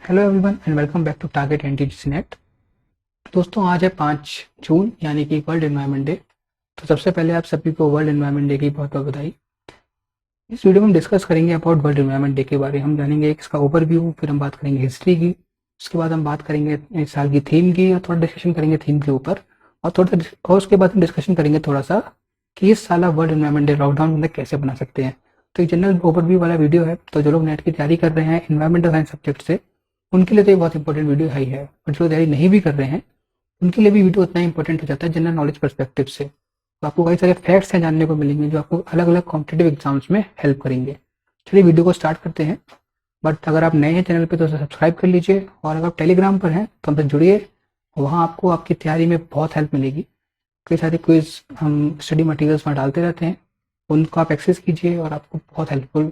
Hello everyone and welcome back to target NTGC NET. दोस्तों आज है 5 जून यानी कि वर्ल्ड एनवायरनमेंट डे। तो सबसे पहले आप सभी को वर्ल्ड एनवायरनमेंट डे की बहुत बहुत बधाई। इस वीडियो में हम डिस्कस करेंगे अबाउट वर्ल्ड एनवायरनमेंट डे के बारे में। हम जानेंगे इसका ओवरव्यू, फिर हम बात करेंगे हिस्ट्री की, उसके बाद हम बात करेंगे इस साल की थीम की और थोड़ा डिस्कशन करेंगे थीम के ऊपर और उसके बाद हम डिस्कशन करेंगे थोड़ा सा कि इस साल वर्ल्ड एनवायरनमेंट डे लॉकडाउन में कैसे बना सकते हैं। तो एक जनरल ओवरव्यू वाला वीडियो है, तो जो लोग नेट की तैयारी कर रहे हैं एनवायरमेंटल साइंस सब्जेक्ट से उनके लिए तो ये बहुत इंपॉर्टेंट वीडियो है ही है, और जो तैयारी नहीं भी कर रहे हैं उनके लिए भी वीडियो उतना इंपॉर्टेंट हो जाता है जनरल नॉलेज पर्सपेक्टिव से। तो आपको कई सारे फैक्ट्स हैं जानने को मिलेंगे जो आपको अलग अलग कॉम्पिटेटिव एग्जाम्स में हेल्प करेंगे। चलिए वीडियो को स्टार्ट करते हैं। बट अगर आप नए हैं चैनल पे तो उसे सब्सक्राइब कर लीजिए, और अगर आप टेलीग्राम पर हैं तो हमसे जुड़िए, वहाँ आपको आपकी तैयारी में बहुत हेल्प मिलेगी। कई सारे क्विज हम स्टडी मटेरियल्स में डालते रहते हैं, उनको आप एक्सेस कीजिए और आपको बहुत हेल्पफुल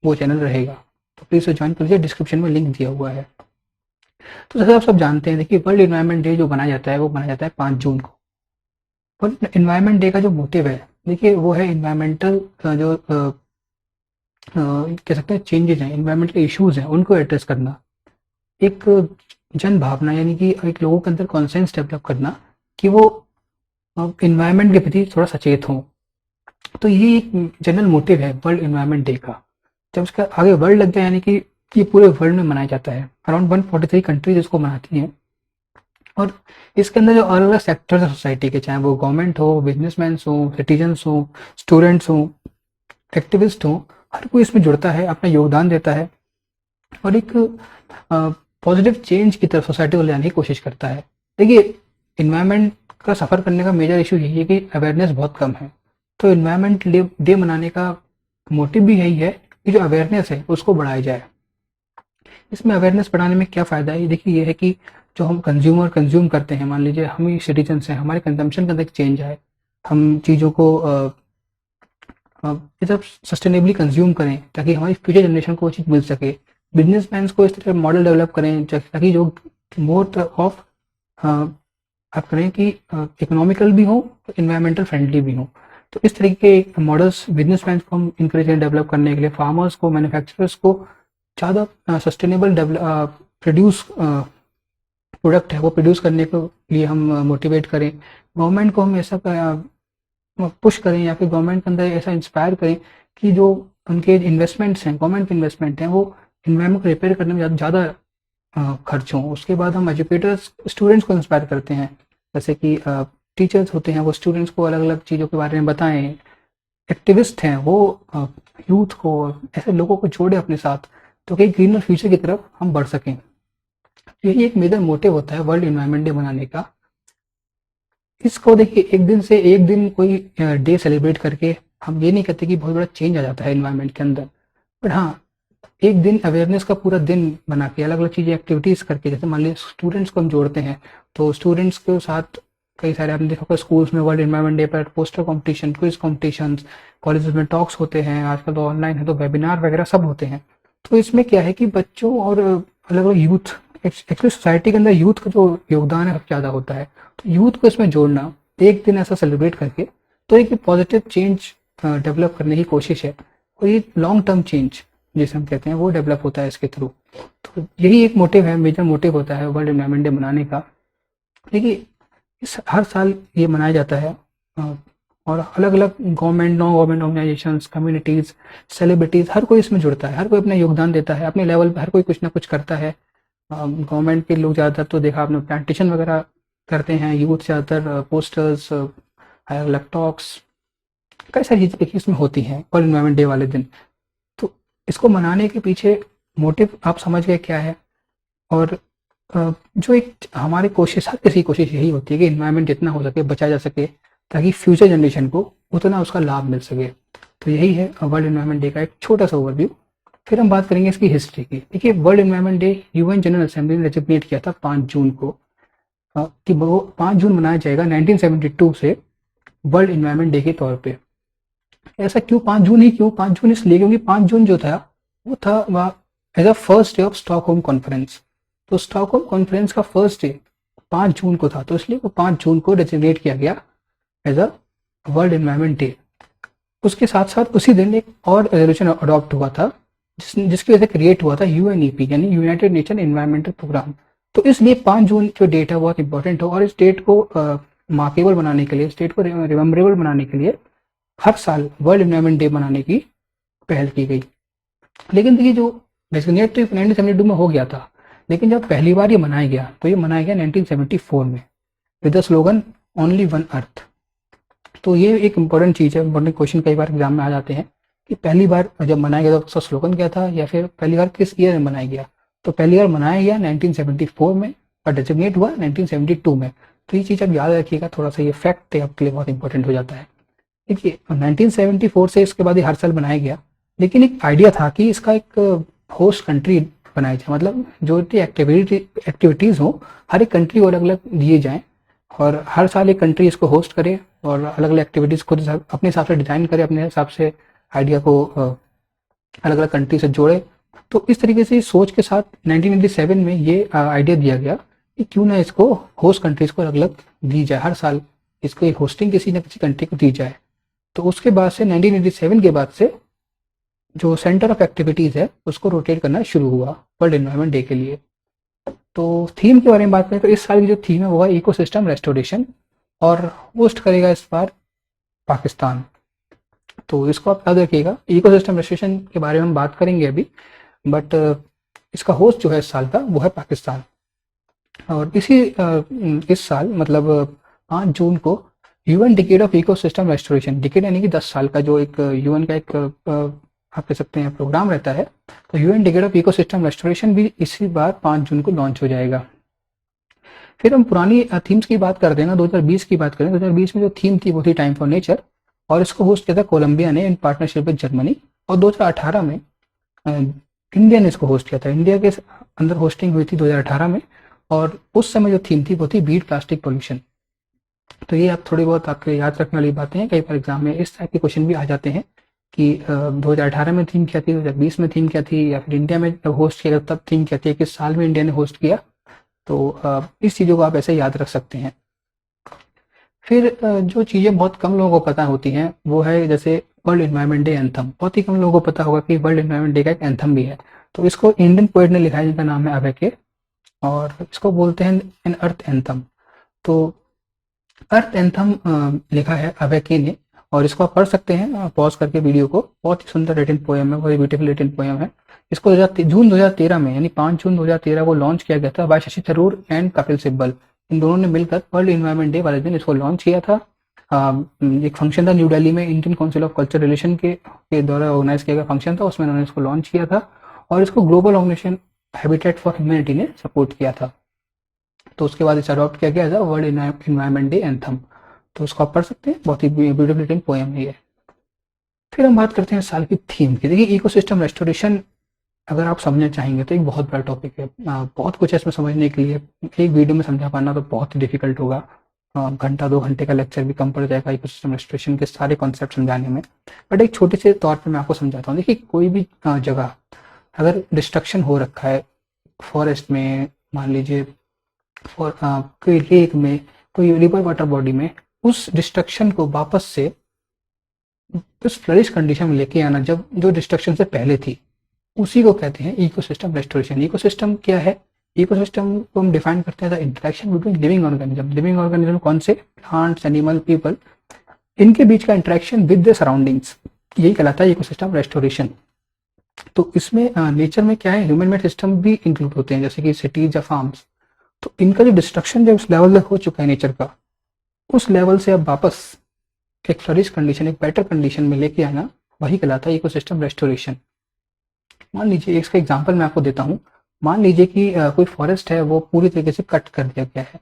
वो चैनल रहेगा। तो प्लीज़ ज्वाइन कर लीजिए, डिस्क्रिप्शन में लिंक दिया हुआ है। तो जैसे आप सब जानते हैं, देखिए वर्ल्ड एनवायरनमेंट डे जो बनाया जाता है वो बनाया जाता है 5 जून को। वर्ल्ड एनवायरनमेंट डे का जो मोटिव है, देखिए वो है इन्वायरमेंटल जो कह सकते हैं चेंजेज हैं, इन्वायरमेंटल इश्यूज हैं, उनको एड्रेस करना, एक जन भावना यानी कि एक लोगों के अंदर कॉन्सेंस डेवलप करना कि वो इन्वायरमेंट के प्रति थोड़ा सचेत हों। तो ये एक जनरल मोटिव है वर्ल्ड एनवायरनमेंट डे का। जब उसका आगे वर्ल्ड लग गया यानी कि ये पूरे वर्ल्ड में मनाया जाता है। अराउंड 143 कंट्रीज इसको मनाती हैं, और इसके अंदर जो अलग अलग सेक्टर्स है सोसाइटी के, चाहे वो गवर्नमेंट हो, बिजनेसमैन हो, सिटीजन्स हो, स्टूडेंट्स हो, एक्टिविस्ट हो, हर कोई इसमें जुड़ता है, अपना योगदान देता है और एक पॉजिटिव चेंज की तरफ सोसाइटी को ले जाने की कोशिश करता है। देखिए इन्वायरमेंट का सफ़र करने का मेजर इशू यही है कि अवेयरनेस बहुत कम है। तो इन्वायरमेंट डे मनाने का मोटिव भी यही है कि जो अवेयरनेस है उसको बढ़ाया जाए। इसमें अवेयरनेस बढ़ाने में क्या फ़ायदा है, देखिए ये है कि जो हम कंज्यूम करते हैं, मान लीजिए हम ही सिटीजन्स हैं, हमारे कंजम्पशन के अंदर एक चेंज आए, हम चीज़ों को मतलब सस्टेनेबली कंज्यूम करें ताकि हमारी फ्यूचर जनरेशन को वो चीज़ मिल सके। बिजनेसमैन को इस तरह मॉडल डेवलप करें ताकि जो मोर ऑफ आप करें कि इकोनॉमिकल भी हो, इन्वायरमेंटल फ्रेंडली भी हो। तो इस तरीके के मॉडल्स बिजनेसमैन को हम इंकरेज करें डेवलप करने के लिए, फार्मर्स को, मैन्युफैक्चरर्स को ज़्यादा सस्टेनेबल प्रोड्यूस प्रोडक्ट है वो प्रोड्यूस करने के लिए हम मोटिवेट करें। गवर्नमेंट को हम ऐसा पुश करें या फिर गवर्नमेंट के अंदर ऐसा इंस्पायर करें कि जो उनके इन्वेस्टमेंट्स हैं, गवर्नमेंट इन्वेस्टमेंट हैं, वो इन्वायरमेंट को रिपेयर करने में ज़्यादा खर्च हों। उसके बाद हम एजुकेटर्स स्टूडेंट्स को इंस्पायर करते हैं, जैसे कि टीचर्स होते हैं वो स्टूडेंट्स को अलग अलग चीज़ों के बारे में बताएं। एक्टिविस्ट हैं वो यूथ को, ऐसे लोगों को जोड़े अपने साथ, तो कि ग्रीनर फ्यूचर की तरफ हम बढ़ सकें। यही एक मेजर मोटिव होता है वर्ल्ड एनवायरनमेंट डे मनाने का। इसको देखिए एक दिन कोई डे सेलिब्रेट करके हम ये नहीं कहते कि बहुत बड़ा चेंज आ जाता है एनवायरनमेंट के अंदर, बट हाँ एक दिन अवेयरनेस का पूरा दिन बना के अलग अलग चीज़ें एक्टिविटीज़ करके, जैसे मान लीजिए स्टूडेंट्स को हम जोड़ते हैं, तो स्टूडेंट्स के साथ कई सारे आपने देखा होगा स्कूल्स में वर्ल्ड एनवायरनमेंट डे पर poster competition, quiz competitions, colleges में टॉक्स होते हैं, आजकल तो ऑनलाइन है तो वेबिनार वगैरह सब होते हैं। तो इसमें क्या है कि बच्चों और अलग अलग यूथ, एक्चुअली सोसाइटी के अंदर यूथ का जो योगदान है सबसे ज़्यादा होता है, तो यूथ को इसमें जोड़ना एक दिन ऐसा सेलिब्रेट करके, तो एक पॉजिटिव चेंज डेवलप करने की कोशिश है, और ये लॉन्ग टर्म चेंज जिसे हम कहते हैं वो डेवलप होता है इसके थ्रू। तो यही एक मोटिव है, मेजर मोटिव होता है वर्ल्ड एनवायरनमेंट डे मनाने का। देखिए हर साल ये मनाया जाता है, और अलग अलग government, non government organisations, communities, celebrities, हर कोई इसमें जुड़ता है, हर कोई अपना योगदान देता है अपने लेवल पे, हर कोई कुछ ना कुछ करता है। गवर्नमेंट के लोग ज़्यादातर तो देखा आपने प्लांटेशन वगैरह करते हैं, यूथ ज़्यादातर पोस्टर्स, अलग अलग टॉक्स, कई सारी चीज़ें देखिए इसमें होती हैं वर्ल्ड एनवायरनमेंट डे वाले दिन। तो इसको मनाने के पीछे मोटिव आप समझ गए क्या है, और जो एक हमारी कोशिश, हर किसी की कोशिश यही होती है कि इन्वायरमेंट जितना हो सके बचाया जा सके ताकि फ्यूचर जनरेशन को उतना उसका लाभ मिल सके। तो यही है वर्ल्ड एनवायरनमेंट डे का एक छोटा सा ओवरव्यू। फिर हम बात करेंगे इसकी हिस्ट्री की। देखिए world environment day UN general assembly ने डेजिग्नेट किया था 5 जून को, कि वो 5 जून मनाया जाएगा 1972 से वर्ल्ड एनवायरनमेंट डे के तौर पे। ऐसा क्यों 5 जून ही क्यों? 5 जून इसलिए क्योंकि 5 जून जो था वो था वह as a first day of Stockholm conference. तो स्टॉकहोम कॉन्फ्रेंस का फर्स्ट डे 5 जून को था, तो इसलिए वो 5 जून को डेजिग्नेट किया गया as a world environment day. उसके साथ साथ उसी दिन एक और रेजोल्यूशन अडॉप्ट हुआ था जिसकी वजह से क्रिएट हुआ था यूएनईपी यानी यूनाइटेड नेशन एनवायरमेंटल प्रोग्राम। तो इसलिए 5 जून जो डेट है बहुत इंपॉर्टेंट हो, और इस डेट को मार्केबल बनाने के लिए, इस डेट को रिमेम्बरेबल बनाने के लिए हर साल वर्ल्ड एनवायरमेंट डे मनाने की पहल की गई। लेकिन देखिए जो डेजिग्नेट तो 1972 में हो गया था, लेकिन जब पहली बार ये मनाया गया तो ये मनाया गया 1974 में with the slogan only one earth. तो ये एक इंपॉर्टेंट चीज़ है, इंपॉर्टेंट क्वेश्चन कई बार एग्जाम में आ जाते हैं कि पहली बार जब मनाया गया तो उसका स्लोगन क्या था, या फिर पहली बार किस ईयर में मनाया गया। तो पहली बार मनाया गया 1974 में और डेजिग्नेट हुआ 1972 में। तो ये चीज़ आप याद रखिएगा, थोड़ा सा ये फैक्ट है आपके लिए बहुत इंपॉर्टेंट हो जाता है। देखिए 1974 से इसके बाद ये हर साल बनाया गया, लेकिन एक आइडिया था कि इसका एक होस्ट कंट्री बनाया जाए, मतलब जो एक्टिविटीज़ हो हर एक कंट्री को अलग अलग दिए जाएं, और हर साल एक कंट्री इसको होस्ट करे और अलग अलग एक्टिविटीज़ खुद अपने हिसाब से डिज़ाइन करे, अपने हिसाब से आइडिया को अलग अलग कंट्री से जोड़े। तो इस तरीके से सोच के साथ 1987 में ये आइडिया दिया गया कि क्यों ना इसको होस्ट कंट्रीज को अलग अलग दी जाए, हर साल इसको एक होस्टिंग किसी न किसी कंट्री को दी जाए। तो उसके बाद से 1987 के बाद से जो सेंटर ऑफ एक्टिविटीज़ है उसको रोटेट करना शुरू हुआ वर्ल्ड एनवायरनमेंट डे के लिए। तो थीम के बारे में बात करें तो इस साल की जो थीम है वो है इकोसिस्टम रेस्टोरेशन, और होस्ट करेगा इस बार पाकिस्तान। तो इसको आप याद रखिएगा, इकोसिस्टम रेस्टोरेशन के बारे में हम बात करेंगे अभी, बट इसका होस्ट जो है इस साल का वो है पाकिस्तान। और इस साल मतलब 5 जून को UN decade of ecosystem restoration, decade यानी कि 10 साल का जो एक यूएन का एक आप कह सकते हैं प्रोग्राम रहता है, तो UN decade of ecosystem restoration भी इसी बार 5 जून को लॉन्च हो जाएगा। फिर हम पुरानी थीम्स की बात करते हैं ना, 2020 की बात करें, 2020 में जो थीम थी वो थी टाइम फॉर नेचर, और इसको होस्ट किया था कोलंबिया ने इन पार्टनरशिप विद जर्मनी। और 2018 में इंडिया ने इसको होस्ट किया था, इंडिया के अंदर होस्टिंग हुई थी 2018 में, और उस समय जो थीम थी वो थी बीट प्लास्टिक पोल्यूशन। तो ये आप थोड़ी बहुत आपके याद रखने वाली बातें हैं, कई बार एग्जाम में इस टाइप के क्वेश्चन भी आ जाते हैं कि 2018 में थीम क्या थी, 2020 में थीम क्या थी, या फिर इंडिया में जब होस्ट किया तब थीम क्या थी, किस साल में इंडिया ने होस्ट किया। तो इस चीज़ों को आप ऐसे याद रख सकते हैं। फिर जो चीज़ें बहुत कम लोगों को पता होती हैं वो है जैसे वर्ल्ड एनवायरनमेंट डे एंथम। बहुत ही कम लोगों को पता होगा कि वर्ल्ड एनवायरनमेंट डे का एक एंथम भी है। तो इसको इंडियन पोएट ने लिखा है जिनका नाम है अबेके, और इसको बोलते हैं एन अर्थ एंथम। तो अर्थ एंथम लिखा है अबेके ने, और इसको आप पढ़ सकते हैं पॉज करके वीडियो को। बहुत ही सुंदर रिटन पोएम है, बहुत ब्यूटीफुल रिटन पोएम है। इसको जून 2013 में यानी 5 जून 2013 को लॉन्च किया गया था बाय शशि थरूर एंड कपिल सिब्बल। इन दोनों ने मिलकर वर्ल्ड एनवायरनमेंट डे वाले दिन इसको लॉन्च किया था। एक फंक्शन था न्यू दिल्ली में, Indian council of culture relation के द्वारा ऑर्गेनाइज किया गया फंक्शन था, उसमें उन्होंने इसको लॉन्च किया था, और इसको global organisation Habitat for Humanity ने सपोर्ट किया था। तो उसके बाद इसे अडॉप्ट किया गया as world environment day anthem. तो उसको आप पढ़ सकते हैं, बहुत ही ब्यूटीफुल रिटन पोएम है ये। फिर हम बात करते हैं साल की थीम की। देखिए इकोसिस्टम रेस्टोरेशन अगर आप समझना चाहेंगे तो एक बहुत बड़ा टॉपिक है, बहुत कुछ है इसमें समझने के लिए। एक वीडियो में समझा पाना तो बहुत ही डिफिकल्ट होगा, घंटा 2 घंटे का लेक्चर भी कम पड़ जाएगा इकोसिस्टम रेस्टोरेशन के सारे कॉन्सेप्ट समझाने में। बट एक छोटे से तौर पे मैं आपको समझाता हूँ। देखिए कोई भी जगह अगर डिस्ट्रक्शन हो रखा है, फॉरेस्ट में मान लीजिए, और कोई लेक में, कोई रिवर वाटर बॉडी में, उस डिस्ट्रक्शन को वापस से उस फ्लरिश कंडीशन में लेके आना जब जो डिस्ट्रक्शन से पहले थी, उसी को कहते हैं इकोसिस्टम रेस्टोरेशन। इकोसिस्टम क्या है? इकोसिस्टम को हम डिफाइन करते हैं the interaction between living organism. Living organism कौन से? प्लांट्स, एनिमल, पीपल, इनके बीच का इंटरेक्शन विद द सराउंडिंग्स, यही कहलाता है इकोसिस्टम रेस्टोरेशन। तो इसमें नेचर में क्या है, ह्यूमन मेड सिस्टम भी इंक्लूड होते हैं, जैसे कि सिटीज या फार्म्स। तो इनका जो डिस्ट्रक्शन जो उस लेवल तक हो चुका है नेचर का, उस लेवल से अब वापस एक फ्लरिश कंडीशन, एक बेटर कंडीशन में लेके आना, वही कहलाता है इकोसिस्टम रेस्टोरेशन। मान लीजिए इसका एग्जांपल मैं आपको देता हूँ। मान लीजिए कि कोई फॉरेस्ट है, वो पूरी तरीके से कट कर दिया गया है,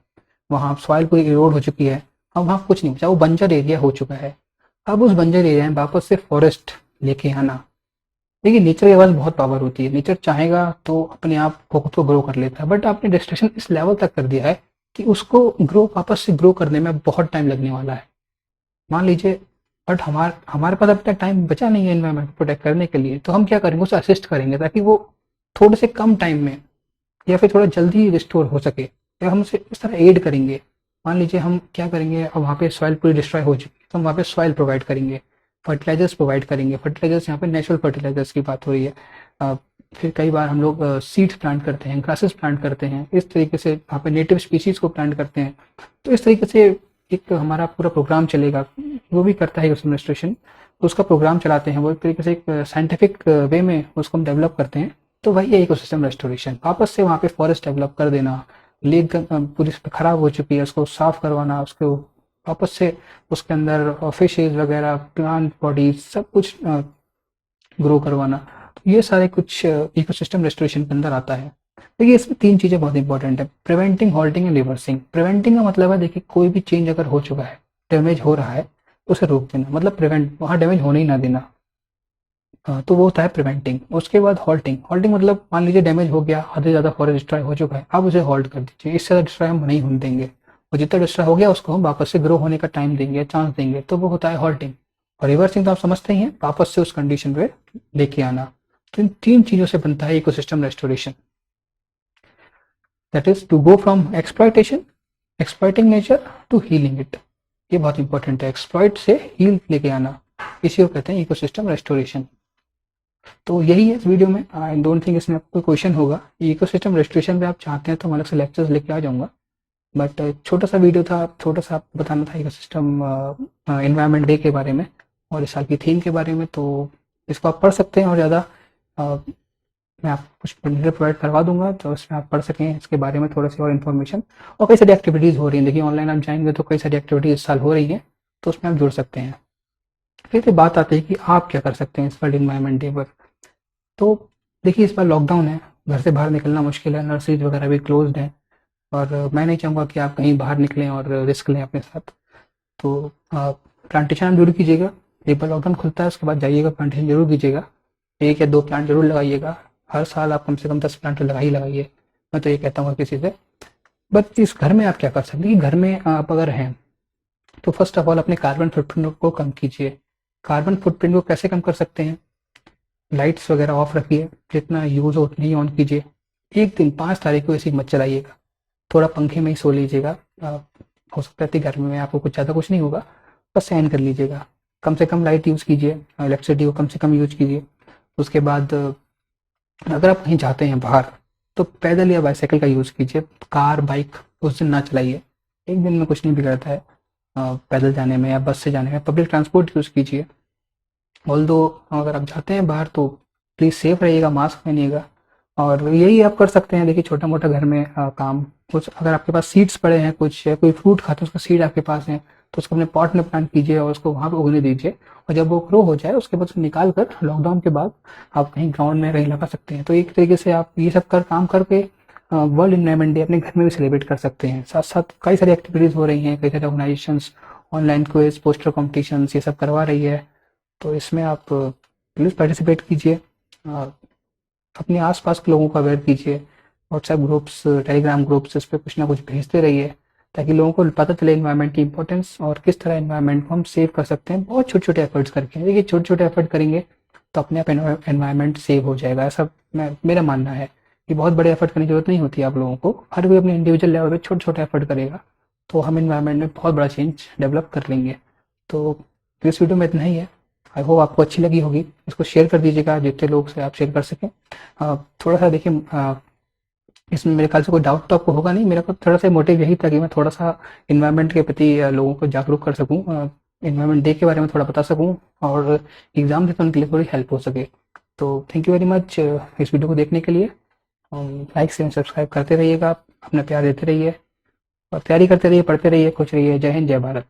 वहाँ सॉइल पूरी इरोड हो चुकी है, अब वहाँ कुछ नहीं बचा, वो बंजर एरिया हो चुका है। अब उस बंजर एरिया में वापस से फॉरेस्ट लेके आना, देखिए नेचर के पास बहुत पावर होती है, नेचर चाहेगा तो अपने आप को खुद को ग्रो कर लेता है, बट आपने डिस्ट्रक्शन इस लेवल तक कर दिया है कि उसको वापस से ग्रो करने में बहुत टाइम लगने वाला है। मान लीजिए, बट हमारे पास अब तक टाइम बचा नहीं है एनवायरनमेंट को प्रोटेक्ट करने के लिए, तो हम क्या करेंगे, उसे असिस्ट करेंगे ताकि वो थोड़े से कम टाइम में या फिर थोड़ा जल्दी रिस्टोर हो सके, या हम उसे इस तरह एड करेंगे। मान लीजिए हम क्या करेंगे, अब वहाँ पे सॉइल पूरी डिस्ट्रॉय हो चुकी है, तो हम वहाँ पे सॉइल प्रोवाइड करेंगे, फर्टिलाइजर्स प्रोवाइड करेंगे। फर्टिलाइजर्स यहाँ पे नेचुरल फर्टिलाइजर्स की बात हो रही है, फिर कई बार हम लोग सीड्स प्लांट करते हैं, ग्रासेस प्लांट करते हैं, इस तरीके से वहाँ पे नेटिव स्पीशीज़ को प्लांट करते हैं। तो इस तरीके से एक हमारा पूरा प्रोग्राम चलेगा, वो भी करता है इकोसिस्टम रेस्टोरेशन, उसका प्रोग्राम चलाते हैं, वो एक तरीके से एक साइंटिफिक वे में उसको हम डेवलप करते हैं। तो वही है इकोसिस्टम रेस्टोरेशन, वापस से वहाँ पे फॉरेस्ट डेवलप कर देना, लेक पूरी खराब हो चुकी है उसको साफ करवाना, उसको वापस से उसके अंदर फिशेज वगैरह, प्लांट बॉडीज सब कुछ ग्रो करवाना। तो ये सारे कुछ इकोसिस्टम रेस्टोरेशन के अंदर आता है। देखिए इसमें 3 चीज़ें बहुत इंपॉर्टेंट है, preventing, halting and reversing. Preventing का मतलब है देखिए कोई भी चेंज अगर हो चुका है, डैमेज हो रहा है, तो उसे रोक देना, मतलब प्रिवेंट, वहाँ डैमेज होने ही ना देना। तो वो होता है प्रिवेंटिंग। उसके बाद हॉल्टिंग, हॉल्टिंग मतलब मान लीजिए डैमेज हो गया, हद से ज़्यादा फॉरेस्ट डिस्ट्रॉय हो चुका है, आप उसे हॉल्ट कर दीजिए, इससे ज़्यादा डिस्ट्रॉय हम नहीं होने देंगे, और जितना डिस्ट्रॉय हो गया उसको हम वापस से ग्रो होने का टाइम देंगे, चांस देंगे, तो वो होता है हॉल्टिंग। और रिवर्सिंग तो आप समझते ही हैं, वापस से उस कंडीशन पे लेके आना। तो इन 3 चीज़ों से बनता है ecosystem restoration, that is to go from exploitation, exploiting nature, to healing it. ये बहुत इंपॉर्टेंट है, एक्सप्लॉइट से हील लेके आना, इसी को कहते हैं इकोसिस्टम रेस्टोरेशन। तो यही है इस वीडियो में। आई डोंट थिंक इसमें आपको कोई क्वेश्चन होगा। इकोसिस्टम रेस्टोरेशन पे आप चाहते हैं तो मैं अलग से लेक्चर्स लेके आ जाऊंगा, बट छोटा सा वीडियो था, छोटा सा आपको बताना था इकोसिस्टम एनवायरनमेंट डे के बारे में और इस साल की थीम के बारे में। तो इसको आप पढ़ सकते हैं, और ज़्यादा मैं आपको कुछ मटेरियल प्रोवाइड करवा दूंगा, तो इसमें आप पढ़ सकें इसके बारे में थोड़ा सी और इन्फॉर्मेशन। और कई सारी एक्टिविटीज़ हो रही हैं, देखिए ऑनलाइन आप जाएंगे तो कई सारी एक्टिविटीज़ इस साल हो रही हैं, तो उसमें आप जुड़ सकते हैं। फिर बात आती है कि आप क्या कर सकते हैं इस वर्ल्ड इन्वायरमेंट डे पर। तो देखिए इस बार लॉकडाउन है, घर से बाहर निकलना मुश्किल है, नर्सरीज वगैरह भी क्लोज्ड हैं, और मैं नहीं चाहूँगा कि आप कहीं बाहर निकलें और रिस्क लें अपने साथ। तो प्लांटेशन आप जरूर कीजिएगा, एक बार लॉकडाउन खुलता है उसके बाद जाइएगा, प्लांटेशन जरूर कीजिएगा, 1 या 2 प्लांट जरूर लगाइएगा। हर साल आप कम से कम 10 प्लांट लगा ही लगाइए, मैं तो ये कहता हूँ किसी से। बट इस घर में आप क्या कर सकते हैं, घर में आप अगर हैं तो फर्स्ट ऑफ ऑल अपने कार्बन फुटप्रिंट को कम कीजिए। कार्बन फुटप्रिंट को कैसे कम कर सकते हैं, लाइट्स वगैरह ऑफ रखिए, जितना यूज़ हो उतना ही ऑन कीजिए। एक दिन 5 तारीख को एसी मत चलाइएगा, थोड़ा पंखे में ही सो लीजिएगा। हो सकता है गर्मी में आपको कुछ ज़्यादा कुछ नहीं होगा, बस सहन कर लीजिएगा। कम से कम लाइट यूज़ कीजिए, इलेक्ट्रिसिटी को कम से कम यूज कीजिए। उसके बाद अगर आप कहीं जाते हैं बाहर तो पैदल या बाईसाइकिल का यूज़ कीजिए, कार बाइक उस दिन ना चलाइए। एक दिन में कुछ नहीं बिगड़ता है पैदल जाने में या बस से जाने में, पब्लिक ट्रांसपोर्ट यूज़ कीजिए। ऑल्दो अगर आप जाते हैं बाहर तो प्लीज़ सेफ रहिएगा, मास्क पहनिएगा। और यही आप कर सकते हैं, देखिए छोटा मोटा घर में काम, कुछ अगर आपके पास सीड्स पड़े हैं, कुछ कोई फ्रूट खाते हैं उसका सीड आपके पास है तो उसको अपने पॉट में प्लांट कीजिए और उसको वहाँ पे उगने दीजिए, और जब वो ग्रो हो जाए उसके बाद उसको निकाल कर लॉकडाउन के बाद आप कहीं ग्राउंड में कहीं लगा सकते हैं। तो एक तरीके से आप ये सब काम करके वर्ल्ड इन्वायरमेंट डे अपने घर में भी सेलिब्रेट कर सकते हैं। साथ साथ कई सारी एक्टिविटीज़ हो रही हैं, कई सारे organisation online quiz, poster competition ये सब करवा रही है, तो इसमें आप प्लीज़ पार्टिसिपेट कीजिए। अपने आसपास के लोगों को अवेयर कीजिए, व्हाट्सएप ग्रुप्स, टेलीग्राम ग्रुप्स, इस पर कुछ ना कुछ भेजते रहिए ताकि लोगों को पता चले इन्वायरमेंट की इंपॉर्टेंस और किस तरह इन्वायरमेंट को हम सेव कर सकते हैं, बहुत छोटे छोटे एफर्ट्स करके। देखिए छोटे छोटे एफर्ट करेंगे तो अपने आप एनवायरनमेंट सेव हो जाएगा, ऐसा मेरा मानना है कि बहुत बड़े एफर्ट करने की जरूरत नहीं होती है आप लोगों को, हर कोई अपने इंडिविजुअल लेवल पे छोटे छोटे एफर्ट करेगा तो हम इन्वायरमेंट में बहुत बड़ा चेंज डेवलप कर लेंगे। तो इस वीडियो में इतना ही है, आई होप आपको अच्छी लगी होगी। इसको शेयर कर दीजिएगा जितने लोग से आप शेयर कर सकें। थोड़ा सा देखिए इसमें मेरे ख्याल से कोई डाउट तो आपको होगा नहीं, मेरा को थोड़ा सा मोटिव यही था कि मैं थोड़ा सा इन्वायरमेंट के प्रति लोगों को जागरूक कर सकूं, इन्वायरमेंट डे के बारे में थोड़ा बता सकूं और एग्जाम देते उनके लिए थोड़ी हेल्प हो सके। तो थैंक यू वेरी मच इस वीडियो को देखने के लिए। लाइक शेयर सब्सक्राइब करते रहिएगा, अपना प्यार देते रहिए और तैयारी करते रहिए, पढ़ते रहिए, खुश रहिए। जय हिंद, जय भारत।